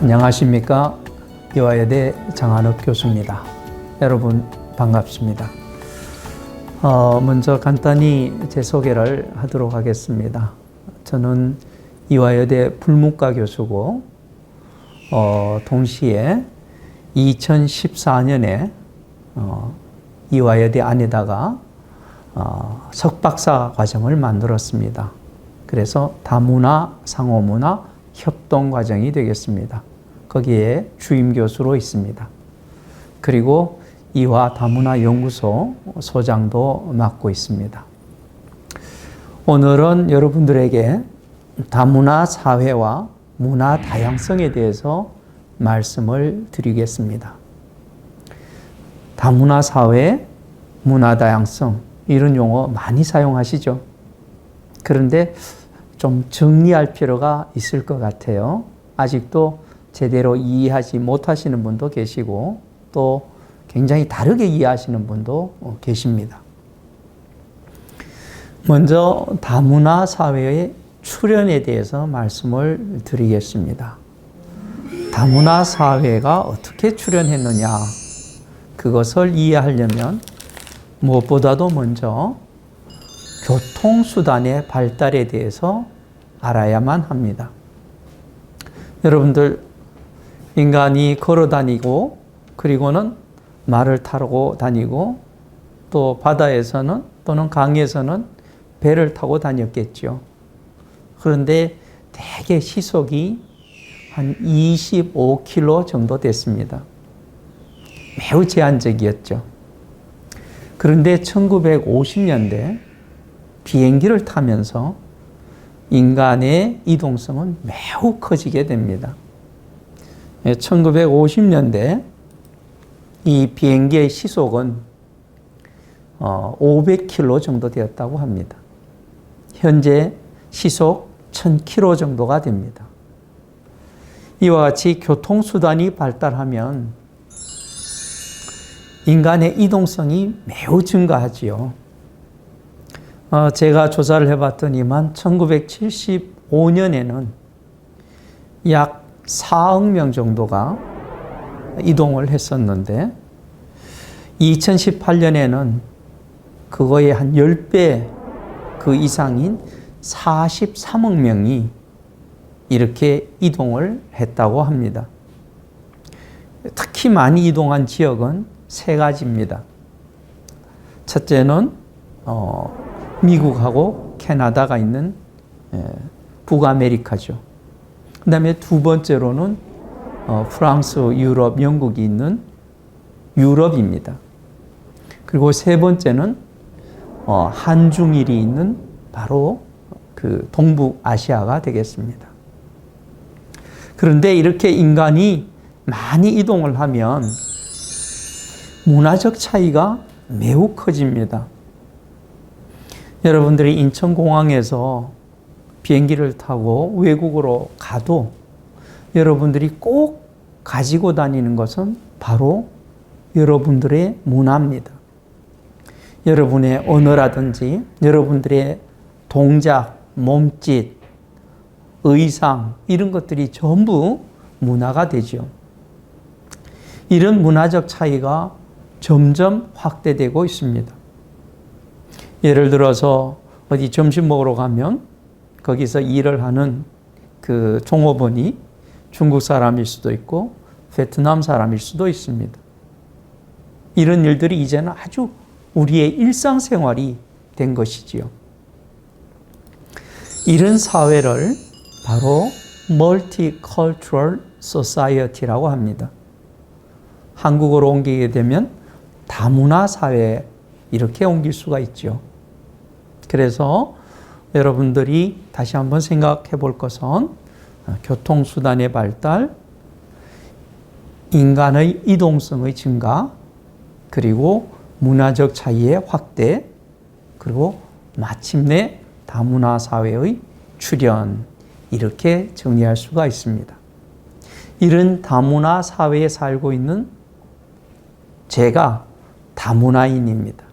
안녕하십니까. 이화여대 장한욱 교수입니다. 여러분 반갑습니다. 먼저 간단히 제 소개를 하도록 하겠습니다. 저는 이화여대 불문과 교수고 동시에 2014년에 이화여대 안에다가 석박사 과정을 만들었습니다. 그래서 다문화, 상호문화, 협동 과정이 되겠습니다. 거기에 주임 교수로 있습니다. 그리고 이화 다문화 연구소 소장도 맡고 있습니다. 오늘은 여러분들에게 다문화 사회와 문화 다양성에 대해서 말씀을 드리겠습니다. 다문화 사회, 문화 다양성 이런 용어 많이 사용하시죠? 그런데 좀 정리할 필요가 있을 것 같아요. 아직도 제대로 이해하지 못하시는 분도 계시고 또 굉장히 다르게 이해하시는 분도 계십니다. 먼저 다문화 사회의 출현에 대해서 말씀을 드리겠습니다. 다문화 사회가 어떻게 출현했느냐, 그것을 이해하려면 무엇보다도 먼저 교통수단의 발달에 대해서 알아야만 합니다. 여러분들, 인간이 걸어 다니고 그리고는 말을 타고 다니고 또 바다에서는 또는 강에서는 배를 타고 다녔겠죠. 그런데 대개 시속이 한 25km 정도 됐습니다. 매우 제한적이었죠. 그런데 1950년대 비행기를 타면서 인간의 이동성은 매우 커지게 됩니다. 1950년대 이 비행기의 시속은 500km 정도 되었다고 합니다. 현재 시속 1000km 정도가 됩니다. 이와 같이 교통수단이 발달하면 인간의 이동성이 매우 증가하지요. 제가 조사를 해봤더니만 1975년에는 약 4억 명 정도가 이동을 했었는데 2018년에는 그거의 한 10배 그 이상인 43억 명이 이렇게 이동을 했다고 합니다. 특히 많이 이동한 지역은 세 가지입니다. 첫째는 미국하고 캐나다가 있는 북아메리카죠. 그 다음에 두 번째로는 프랑스, 유럽, 영국이 있는 유럽입니다. 그리고 세 번째는 한중일이 있는 바로 그 동북아시아가 되겠습니다. 그런데 이렇게 인간이 많이 이동을 하면 문화적 차이가 매우 커집니다. 여러분들이 인천공항에서 비행기를 타고 외국으로 가도 여러분들이 꼭 가지고 다니는 것은 바로 여러분들의 문화입니다. 여러분의 언어라든지 여러분들의 동작, 몸짓, 의상 이런 것들이 전부 문화가 되죠. 이런 문화적 차이가 점점 확대되고 있습니다. 예를 들어서 어디 점심 먹으러 가면 거기서 일을 하는 그 종업원이 중국 사람일 수도 있고 베트남 사람일 수도 있습니다. 이런 일들이 이제는 아주 우리의 일상생활이 된 것이지요. 이런 사회를 바로 Multicultural Society라고 합니다. 한국어로 옮기게 되면 다문화 사회 이렇게 옮길 수가 있죠. 그래서 여러분들이 다시 한번 생각해 볼 것은 교통수단의 발달, 인간의 이동성의 증가, 그리고 문화적 차이의 확대, 그리고 마침내 다문화 사회의 출현, 이렇게 정리할 수가 있습니다. 이런 다문화 사회에 살고 있는 제가 다문화인입니다.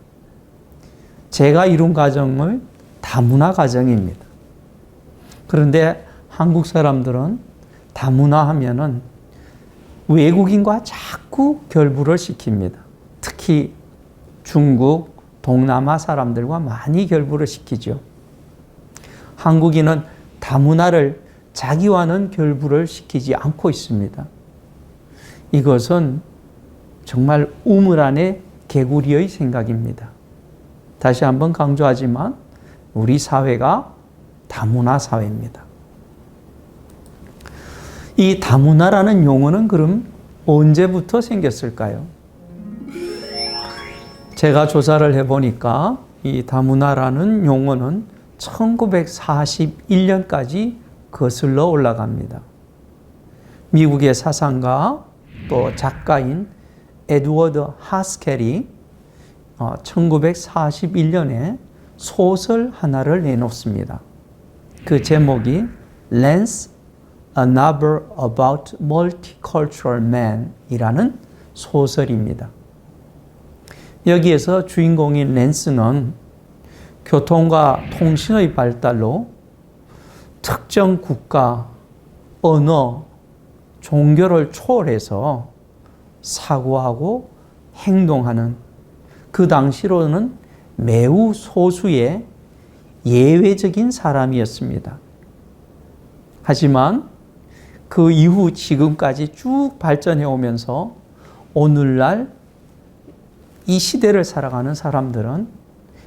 제가 이룬 가정을 다문화 가정입니다. 그런데 한국 사람들은 다문화 하면은 외국인과 자꾸 결부를 시킵니다. 특히 중국, 동남아 사람들과 많이 결부를 시키죠. 한국인은 다문화를 자기와는 결부를 시키지 않고 있습니다. 이것은 정말 우물 안의 개구리의 생각입니다. 다시 한번 강조하지만 우리 사회가 다문화 사회입니다. 이 다문화라는 용어는 그럼 언제부터 생겼을까요? 제가 조사를 해보니까 이 다문화라는 용어는 1941년까지 거슬러 올라갑니다. 미국의 사상가 또 작가인 에드워드 하스켈이 1941년에 소설 하나를 내놓습니다. 그 제목이 Lance, A Novel About Multicultural Man 이라는 소설입니다. 여기에서 주인공인 랜스는 교통과 통신의 발달로 특정 국가, 언어, 종교를 초월해서 사고하고 행동하는 그 당시로는 매우 소수의 예외적인 사람이었습니다. 하지만 그 이후 지금까지 쭉 발전해 오면서 오늘날 이 시대를 살아가는 사람들은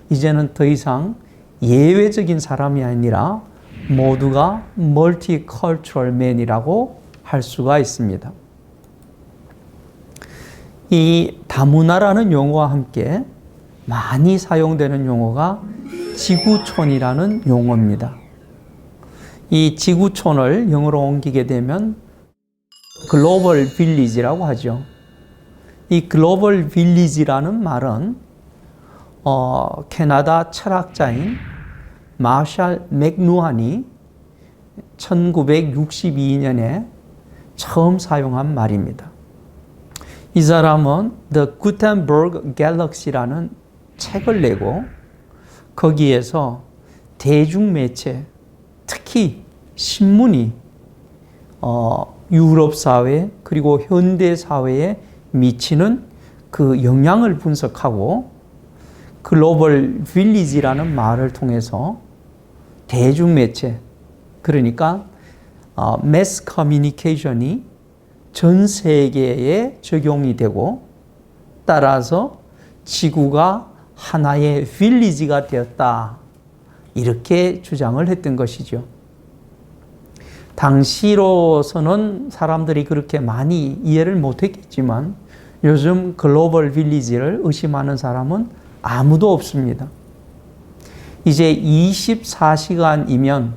이제는 더 이상 예외적인 사람이 아니라 모두가 멀티컬처럴 맨이라고 할 수가 있습니다. 이 다문화라는 용어와 함께 많이 사용되는 용어가 지구촌이라는 용어입니다. 이 지구촌을 영어로 옮기게 되면 글로벌 빌리지라고 하죠. 이 글로벌 빌리지라는 말은 캐나다 철학자인 마샬 맥루한이 1962년에 처음 사용한 말입니다. 이 사람은 The Gutenberg Galaxy라는 책을 내고 거기에서 대중매체, 특히 신문이 유럽 사회 그리고 현대 사회에 미치는 그 영향을 분석하고 글로벌 빌리지라는 말을 통해서 대중매체, 그러니까 매스 커뮤니케이션이 전 세계에 적용이 되고 따라서 지구가 하나의 빌리지가 되었다. 이렇게 주장을 했던 것이죠. 당시로서는 사람들이 그렇게 많이 이해를 못했겠지만 요즘 글로벌 빌리지를 의심하는 사람은 아무도 없습니다. 이제 24시간이면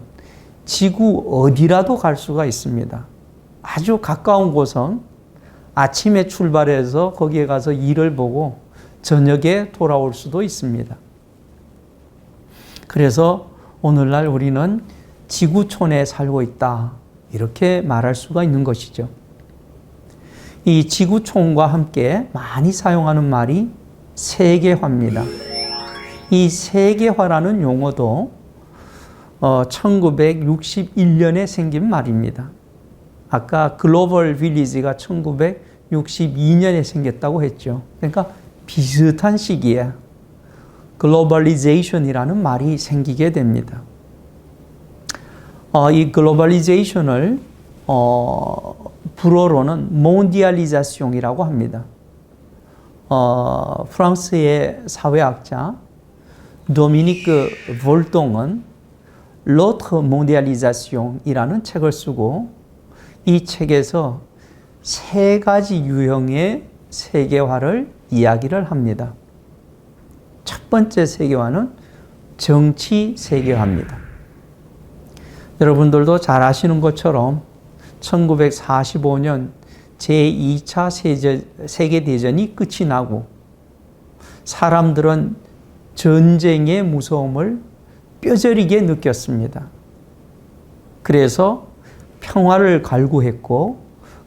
지구 어디라도 갈 수가 있습니다. 아주 가까운 곳은 아침에 출발해서 거기에 가서 일을 보고 저녁에 돌아올 수도 있습니다. 그래서 오늘날 우리는 지구촌에 살고 있다. 이렇게 말할 수가 있는 것이죠. 이 지구촌과 함께 많이 사용하는 말이 세계화입니다. 이 세계화라는 용어도 1961년에 생긴 말입니다. 아까 글로벌 빌리지가 1962년에 생겼다고 했죠. 그러니까 비슷한 시기에 글로벌리제이션이라는 말이 생기게 됩니다. 이 글로벌리제이션을 불어로는 몬디알리자숑이라고 합니다. 프랑스의 사회학자 도미니크 볼동은 L'autre mondialisation이라는 책을 쓰고 이 책에서 세 가지 유형의 세계화를 이야기를 합니다. 첫 번째 세계화는 정치 세계화입니다. 여러분들도 잘 아시는 것처럼 1945년 제2차 세계대전이 끝이 나고 사람들은 전쟁의 무서움을 뼈저리게 느꼈습니다. 그래서 평화를 갈구했고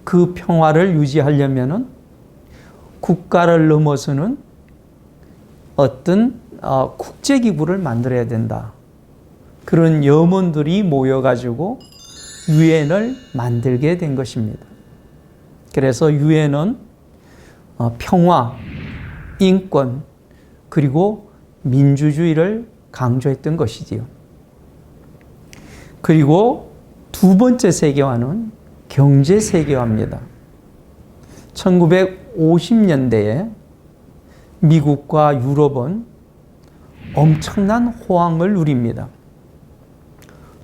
그 평화를 유지하려면 국가를 넘어서는 어떤 국제기구를 만들어야 된다. 그런 염원들이 모여가지고 유엔을 만들게 된 것입니다. 그래서 유엔은 평화, 인권, 그리고 민주주의를 강조했던 것이지요. 그리고 두 번째 세계화는 경제 세계화입니다. 1950년대에 미국과 유럽은 엄청난 호황을 누립니다.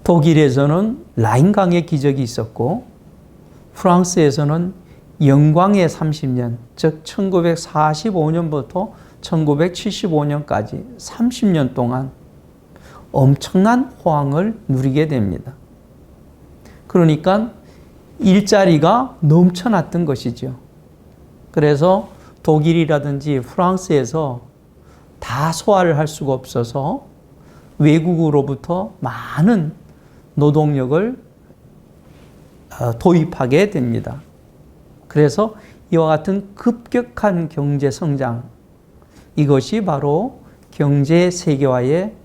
독일에서는 라인강의 기적이 있었고 프랑스에서는 영광의 30년, 즉 1945년부터 1975년까지 30년 동안 엄청난 호황을 누리게 됩니다. 그러니까 일자리가 넘쳐났던 것이죠. 그래서 독일이라든지 프랑스에서 다 소화를 할 수가 없어서 외국으로부터 많은 노동력을 도입하게 됩니다. 그래서 이와 같은 급격한 경제 성장, 이것이 바로 경제 세계화의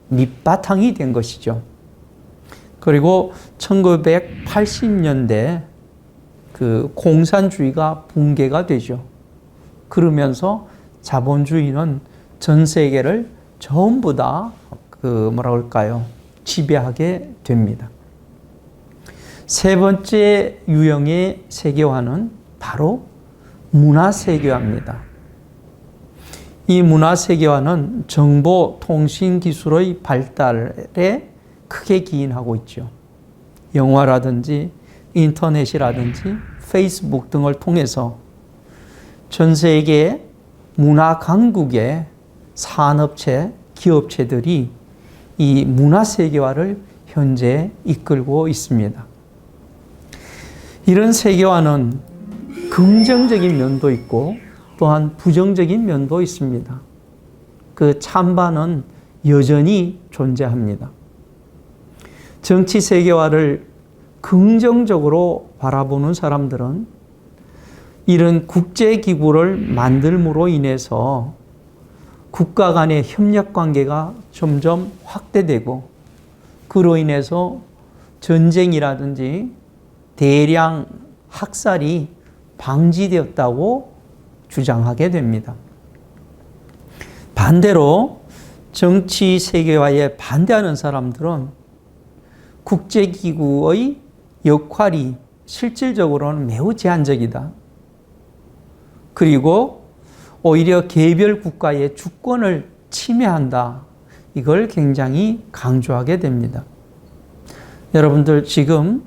밑바탕이 된 것이죠. 그리고 1980년대 그 공산주의가 붕괴가 되죠. 그러면서 자본주의는 전 세계를 전부 다 지배하게 됩니다. 세 번째 유형의 세계화는 바로 문화 세계화입니다. 이 문화 세계화는 정보 통신 기술의 발달에 크게 기인하고 있죠. 영화라든지 인터넷이라든지 페이스북 등을 통해서 전 세계 문화 강국의 산업체, 기업체들이 이 문화 세계화를 현재 이끌고 있습니다. 이런 세계화는 긍정적인 면도 있고 또한 부정적인 면도 있습니다. 그 찬반은 여전히 존재합니다. 정치 세계화를 긍정적으로 바라보는 사람들은 이런 국제기구를 만들므로 인해서 국가 간의 협력 관계가 점점 확대되고 그로 인해서 전쟁이라든지 대량 학살이 방지되었다고 주장하게 됩니다. 반대로 정치 세계화에 반대하는 사람들은 국제기구의 역할이 실질적으로는 매우 제한적이다. 그리고 오히려 개별 국가의 주권을 침해한다. 이걸 굉장히 강조하게 됩니다. 여러분들 지금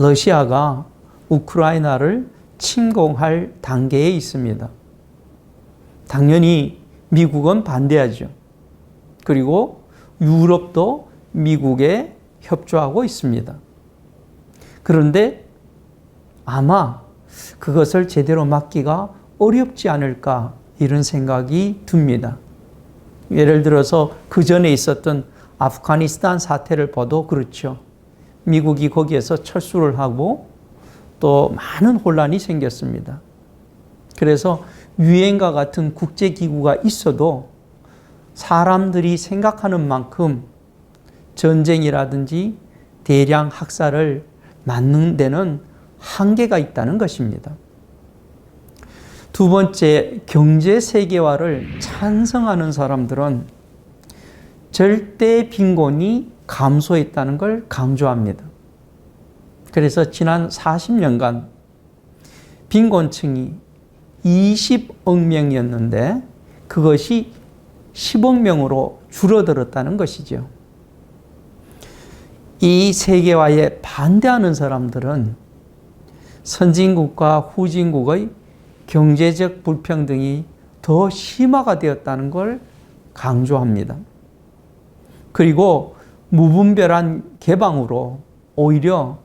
러시아가 우크라이나를 침공할 단계에 있습니다. 당연히 미국은 반대하죠. 그리고 유럽도 미국에 협조하고 있습니다. 그런데 아마 그것을 제대로 막기가 어렵지 않을까 이런 생각이 듭니다. 예를 들어서 그 전에 있었던 아프가니스탄 사태를 봐도 그렇죠. 미국이 거기에서 철수를 하고 또 많은 혼란이 생겼습니다. 그래서 유엔과 같은 국제기구가 있어도 사람들이 생각하는 만큼 전쟁이라든지 대량 학살을 막는 데는 한계가 있다는 것입니다. 두 번째, 경제 세계화를 찬성하는 사람들은 절대 빈곤이 감소했다는 걸 강조합니다. 그래서 지난 40년간 빈곤층이 20억 명이었는데 그것이 10억 명으로 줄어들었다는 것이죠. 이 세계화에 반대하는 사람들은 선진국과 후진국의 경제적 불평등이 더 심화가 되었다는 걸 강조합니다. 그리고 무분별한 개방으로 오히려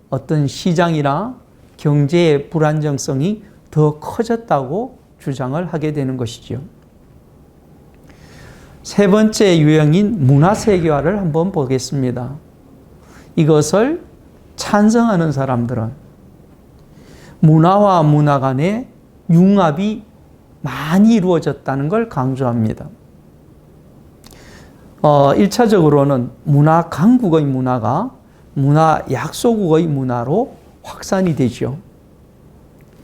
어떤 시장이나 경제의 불안정성이 더 커졌다고 주장을 하게 되는 것이죠. 세 번째 유형인 문화 세계화를 한번 보겠습니다. 이것을 찬성하는 사람들은 문화와 문화 간의 융합이 많이 이루어졌다는 걸 강조합니다. 1차적으로는 문화 강국의 문화가 문화 약소국의 문화로 확산이 되죠.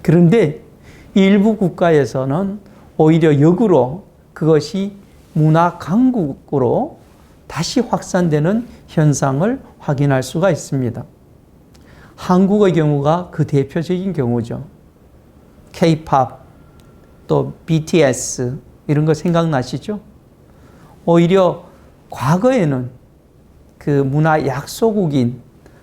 그런데 일부 국가에서는 오히려 역으로 그것이 문화 강국으로 다시 확산되는 현상을 확인할 수가 있습니다. 한국의 경우가 그 대표적인 경우죠. K-pop, 또 BTS 이런 거 생각나시죠? 오히려 과거에는 그 문화 약소국인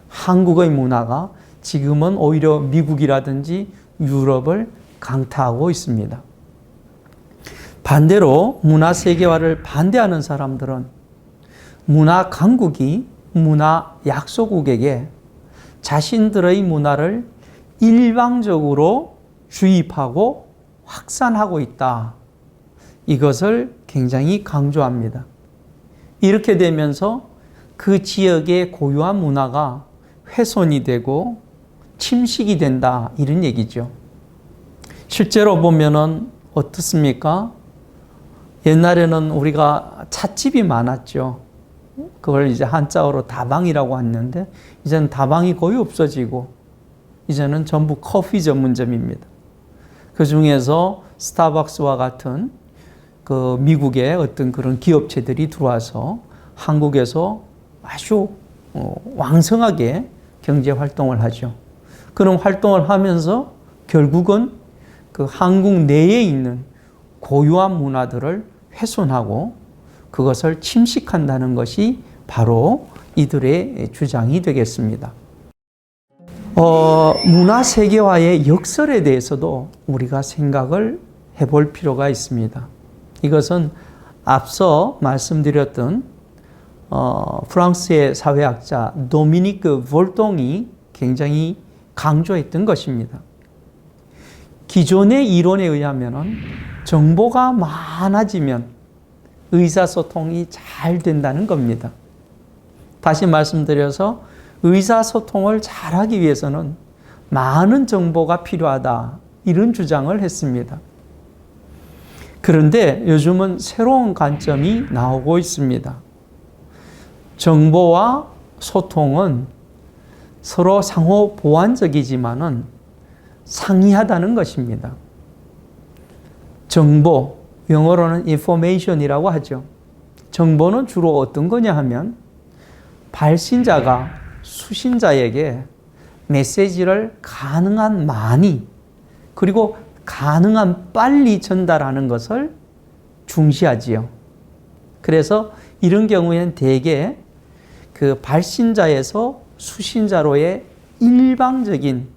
한국의 문화가 지금은 오히려 미국이라든지 유럽을 강타하고 있습니다. 반대로 문화 세계화를 반대하는 사람들은 문화 강국이 문화 약소국에게 자신들의 문화를 일방적으로 주입하고 확산하고 있다. 이것을 굉장히 강조합니다. 이렇게 되면서 그 지역의 고유한 문화가 훼손이 되고 침식이 된다. 이런 얘기죠. 실제로 보면은 어떻습니까? 옛날에는 우리가 찻집이 많았죠. 그걸 이제 한자어로 다방이라고 했는데 이제는 다방이 거의 없어지고 이제는 전부 커피 전문점입니다. 그 중에서 스타벅스와 같은 그 미국의 어떤 그런 기업체들이 들어와서 한국에서 아주 왕성하게 경제 활동을 하죠. 그런 활동을 하면서 결국은 그 한국 내에 있는 고유한 문화들을 훼손하고 그것을 침식한다는 것이 바로 이들의 주장이 되겠습니다. 문화 세계화의 역설에 대해서도 우리가 생각을 해볼 필요가 있습니다. 이것은 앞서 말씀드렸던 프랑스의 사회학자 도미니크 볼똥이 굉장히 강조했던 것입니다. 기존의 이론에 의하면 정보가 많아지면 의사소통이 잘 된다는 겁니다. 다시 말씀드려서 의사소통을 잘하기 위해서는 많은 정보가 필요하다. 이런 주장을 했습니다. 그런데 요즘은 새로운 관점이 나오고 있습니다. 정보와 소통은 서로 상호 보완적이지만은 상이하다는 것입니다. 정보, 영어로는 information이라고 하죠. 정보는 주로 어떤 거냐 하면 발신자가 수신자에게 메시지를 가능한 많이 그리고 가능한 빨리 전달하는 것을 중시하지요. 그래서 이런 경우에는 대개 그 발신자에서 수신자로의 일방적인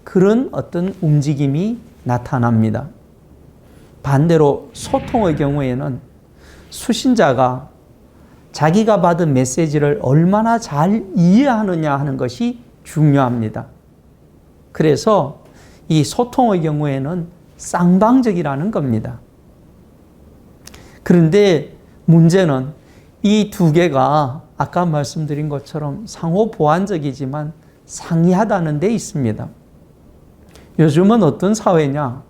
그런 어떤 움직임이 나타납니다. 반대로 소통의 경우에는 수신자가 자기가 받은 메시지를 얼마나 잘 이해하느냐 하는 것이 중요합니다. 그래서 이 소통의 경우에는 쌍방적이라는 겁니다. 그런데 문제는 이 두 개가 아까 말씀드린 것처럼 상호 보완적이지만 상이하다는 데 있습니다. 요즘은 어떤 사회냐?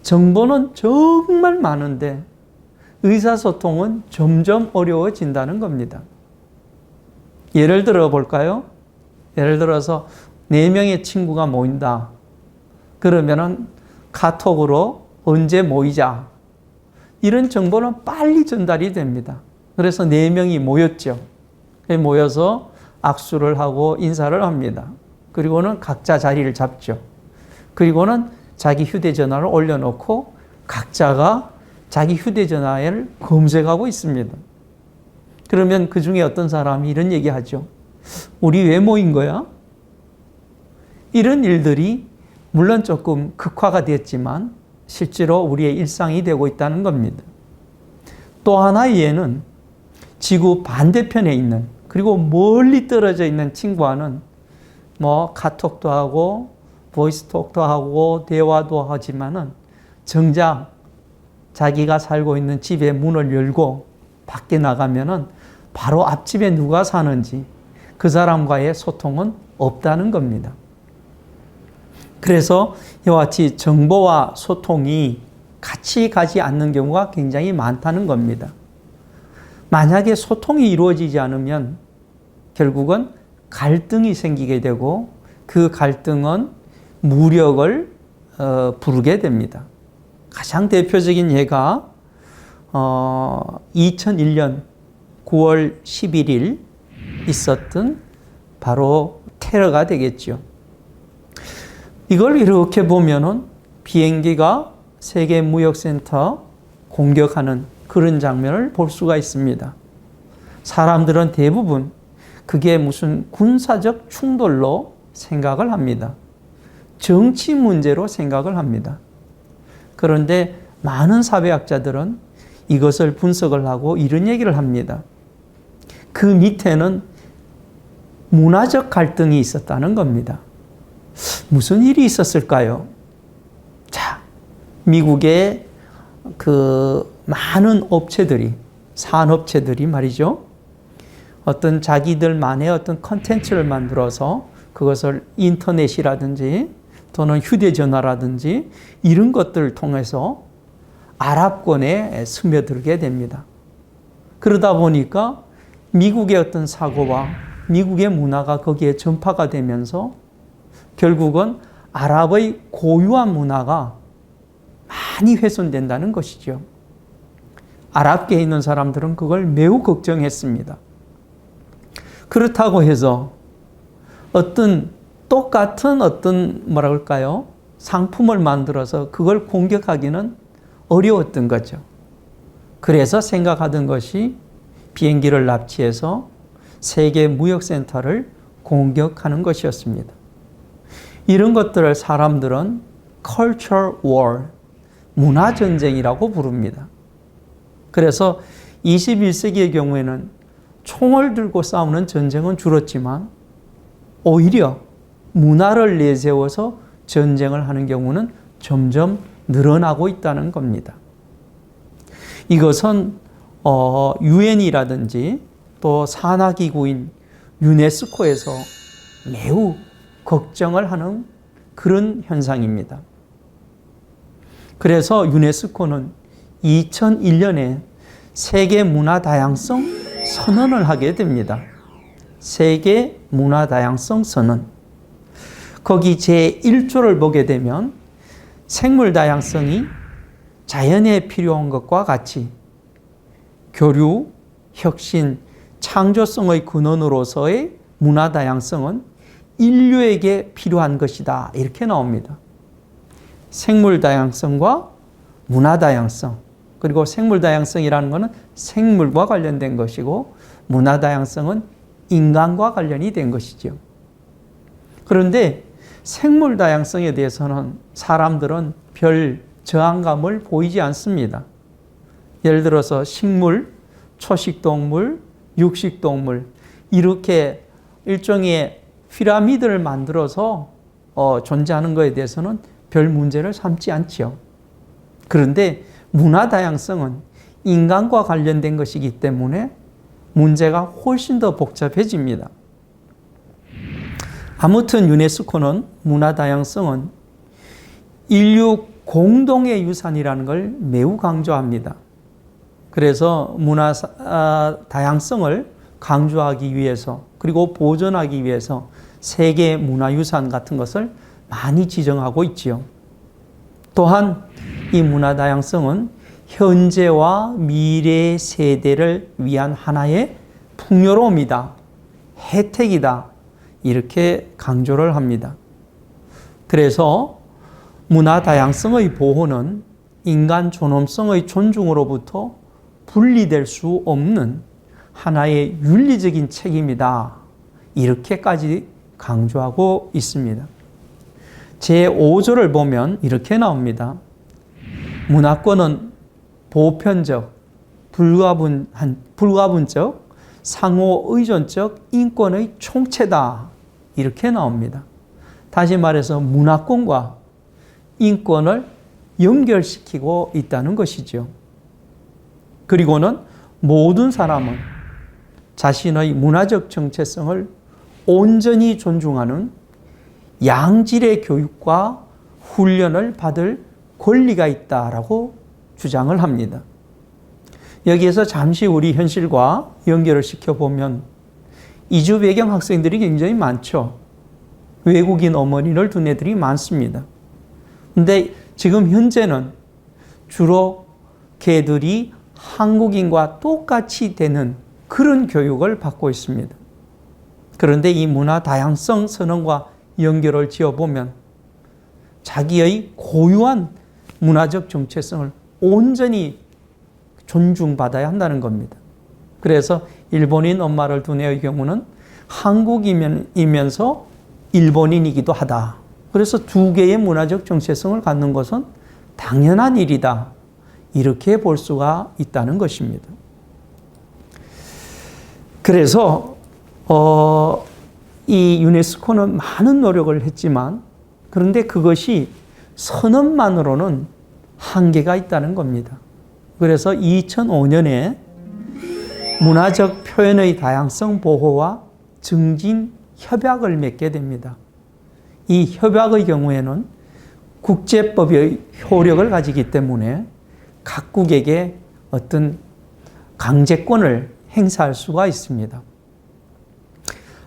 정보는 정말 많은데 의사소통은 점점 어려워진다는 겁니다. 예를 들어 볼까요? 예를 들어서 4명의 친구가 모인다. 그러면은 카톡으로 언제 모이자. 이런 정보는 빨리 전달이 됩니다. 그래서 4명이 모였죠. 모여서 악수를 하고 인사를 합니다. 그리고는 각자 자리를 잡죠. 그리고는 자기 휴대전화를 올려놓고 각자가 자기 휴대전화를 검색하고 있습니다. 그러면 그 중에 어떤 사람이 이런 얘기하죠. 우리 왜 모인 거야? 이런 일들이 물론 조금 극화가 됐지만 실제로 우리의 일상이 되고 있다는 겁니다. 또 하나의 예는 지구 반대편에 있는 그리고 멀리 떨어져 있는 친구와는 카톡도 하고 보이스톡도 하고 대화도 하지만은 정작 자기가 살고 있는 집의 문을 열고 밖에 나가면은 바로 앞집에 누가 사는지 그 사람과의 소통은 없다는 겁니다. 그래서 이와 같이 정보와 소통이 같이 가지 않는 경우가 굉장히 많다는 겁니다. 만약에 소통이 이루어지지 않으면 결국은 갈등이 생기게 되고 그 갈등은 무력을 부르게 됩니다. 가장 대표적인 예가 2001년 9월 11일 있었던 바로 테러가 되겠죠. 이걸 이렇게 보면은 비행기가 세계무역센터 공격하는 그런 장면을 볼 수가 있습니다. 사람들은 대부분 그게 무슨 군사적 충돌로 생각을 합니다. 정치 문제로 생각을 합니다. 그런데 많은 사회학자들은 이것을 분석을 하고 이런 얘기를 합니다. 그 밑에는 문화적 갈등이 있었다는 겁니다. 무슨 일이 있었을까요? 자, 미국의 그 많은 업체들이, 산업체들이 말이죠. 어떤 자기들만의 어떤 컨텐츠를 만들어서 그것을 인터넷이라든지 또는 휴대전화라든지 이런 것들을 통해서 아랍권에 스며들게 됩니다. 그러다 보니까 미국의 어떤 사고와 미국의 문화가 거기에 전파가 되면서 결국은 아랍의 고유한 문화가 많이 훼손된다는 것이죠. 아랍계에 있는 사람들은 그걸 매우 걱정했습니다. 그렇다고 해서 똑같은 뭐라 그럴까요? 상품을 만들어서 그걸 공격하기는 어려웠던 거죠. 그래서 생각하던 것이 비행기를 납치해서 세계 무역센터를 공격하는 것이었습니다. 이런 것들을 사람들은 culture war, 문화전쟁이라고 부릅니다. 그래서 21세기의 경우에는 총을 들고 싸우는 전쟁은 줄었지만 오히려 문화를 내세워서 전쟁을 하는 경우는 점점 늘어나고 있다는 겁니다. 이것은 유엔이라든지 또 산하기구인 유네스코에서 매우 걱정을 하는 그런 현상입니다. 그래서 유네스코는 2001년에 세계 문화 다양성 선언을 하게 됩니다. 세계 문화 다양성 선언. 거기 제1조를 보게 되면 생물 다양성이 자연에 필요한 것과 같이 교류, 혁신, 창조성의 근원으로서의 문화 다양성은 인류에게 필요한 것이다. 이렇게 나옵니다. 생물 다양성과 문화 다양성. 그리고 생물 다양성이라는 것은 생물과 관련된 것이고 문화 다양성은 인간과 관련이 된 것이죠. 그런데 생물 다양성에 대해서는 사람들은 별 저항감을 보이지 않습니다. 예를 들어서 식물, 초식동물, 육식동물 이렇게 일종의 피라미드를 만들어서 존재하는 것에 대해서는 별 문제를 삼지 않죠. 그런데 문화 다양성은 인간과 관련된 것이기 때문에 문제가 훨씬 더 복잡해집니다. 아무튼 유네스코는 문화 다양성은 인류 공동의 유산이라는 걸 매우 강조합니다. 그래서 문화 다양성을 강조하기 위해서 그리고 보존하기 위해서 세계 문화유산 같은 것을 많이 지정하고 있지요. 또한 이 문화 다양성은 현재와 미래 세대를 위한 하나의 풍요로움이다, 혜택이다 이렇게 강조를 합니다. 그래서 문화 다양성의 보호는 인간 존엄성의 존중으로부터 분리될 수 없는 하나의 윤리적인 책임이다 이렇게까지 강조하고 있습니다. 제5조를 보면 이렇게 나옵니다. 문화권은 보편적, 불가분적, 상호의존적 인권의 총체다 이렇게 나옵니다. 다시 말해서 문화권과 인권을 연결시키고 있다는 것이죠. 그리고는 모든 사람은 자신의 문화적 정체성을 온전히 존중하는 양질의 교육과 훈련을 받을 권리가 있다라고 주장을 합니다. 여기에서 잠시 우리 현실과 연결을 시켜보면 이주 배경 학생들이 굉장히 많죠. 외국인 어머니를 둔 애들이 많습니다. 근데 지금 현재는 주로 걔들이 한국인과 똑같이 되는 그런 교육을 받고 있습니다. 그런데 이 문화 다양성 선언과 연결을 지어보면 자기의 고유한 문화적 정체성을 온전히 존중받아야 한다는 겁니다. 그래서 일본인 엄마를 둔 애의 경우는 한국이면서 일본인이기도 하다. 그래서 두 개의 문화적 정체성을 갖는 것은 당연한 일이다. 이렇게 볼 수가 있다는 것입니다. 그래서 이 유네스코는 많은 노력을 했지만 그런데 그것이 선언만으로는 한계가 있다는 겁니다. 그래서 2005년에 문화적 표현의 다양성 보호와 증진 협약을 맺게 됩니다. 이 협약의 경우에는 국제법의 효력을 가지기 때문에 각국에게 어떤 강제권을 행사할 수가 있습니다.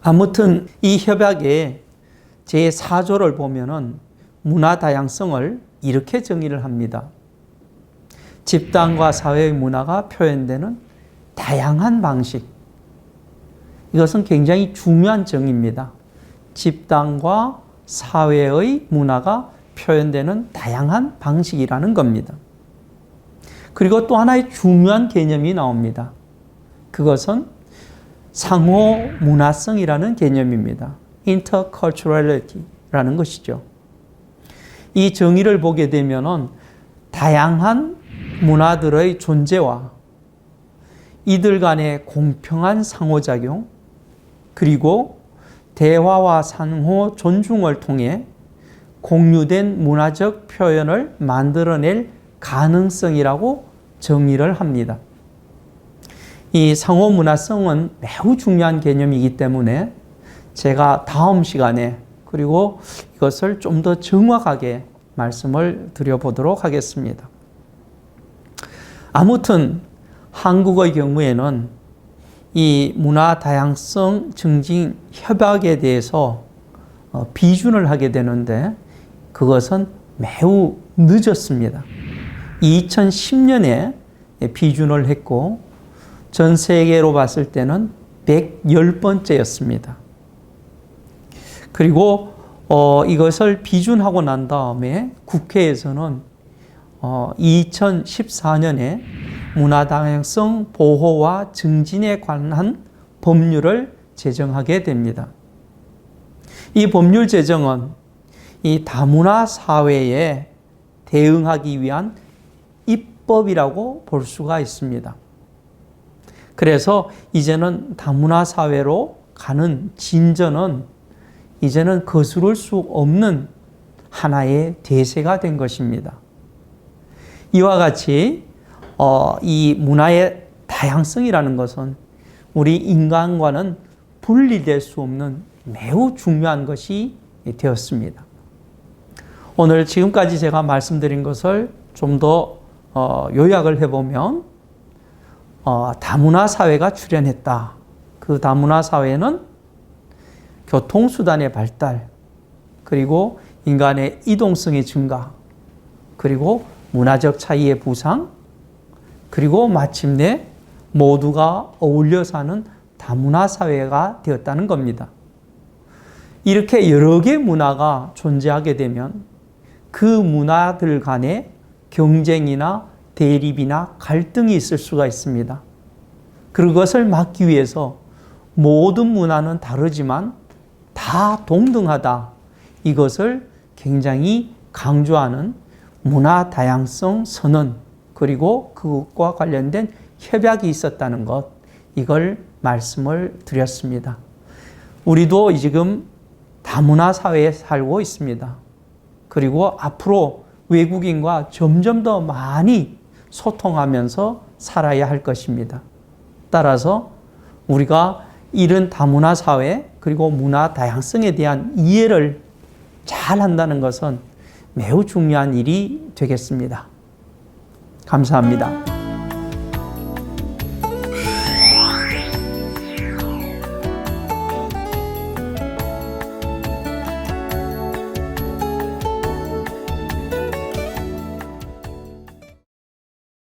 아무튼 이 협약의 제4조를 보면은 문화 다양성을 이렇게 정의를 합니다. 집단과 사회의 문화가 표현되는 다양한 방식. 이것은 굉장히 중요한 정의입니다. 집단과 사회의 문화가 표현되는 다양한 방식이라는 겁니다. 그리고 또 하나의 중요한 개념이 나옵니다. 그것은 상호 문화성이라는 개념입니다. interculturality라는 것이죠. 이 정의를 보게 되면은 다양한 문화들의 존재와 이들 간의 공평한 상호작용, 그리고 대화와 상호 존중을 통해 공유된 문화적 표현을 만들어낼 가능성이라고 정의를 합니다. 이 상호 문화성은 매우 중요한 개념이기 때문에 제가 다음 시간에 그리고 이것을 좀 더 정확하게 말씀을 드려보도록 하겠습니다. 아무튼 한국의 경우에는 이 문화 다양성 증진 협약에 대해서 비준을 하게 되는데 그것은 매우 늦었습니다. 2010년에 비준을 했고 전 세계로 봤을 때는 110번째였습니다. 그리고 이것을 비준하고 난 다음에 국회에서는 2014년에 문화다양성 보호와 증진에 관한 법률을 제정하게 됩니다. 이 법률 제정은 이 다문화 사회에 대응하기 위한 입법이라고 볼 수가 있습니다. 그래서 이제는 다문화 사회로 가는 진전은 이제는 거스를 수 없는 하나의 대세가 된 것입니다. 이와 같이 이 문화의 다양성이라는 것은 우리 인간과는 분리될 수 없는 매우 중요한 것이 되었습니다. 오늘 지금까지 제가 말씀드린 것을 좀 더 요약을 해보면 다문화 사회가 출현했다. 그 다문화 사회는 교통수단의 발달, 그리고 인간의 이동성의 증가, 그리고 문화적 차이의 부상, 그리고 마침내 모두가 어울려 사는 다문화 사회가 되었다는 겁니다. 이렇게 여러 개의 문화가 존재하게 되면 그 문화들 간에 경쟁이나 대립이나 갈등이 있을 수가 있습니다. 그것을 막기 위해서 모든 문화는 다르지만 다 동등하다. 이것을 굉장히 강조하는 문화 다양성 선언, 그리고 그것과 관련된 협약이 있었다는 것, 이걸 말씀을 드렸습니다. 우리도 지금 다문화 사회에 살고 있습니다. 그리고 앞으로 외국인과 점점 더 많이 소통하면서 살아야 할 것입니다. 따라서 우리가 이런 다문화 사회 그리고 문화 다양성에 대한 이해를 잘 한다는 것은 매우 중요한 일이 되겠습니다. 감사합니다.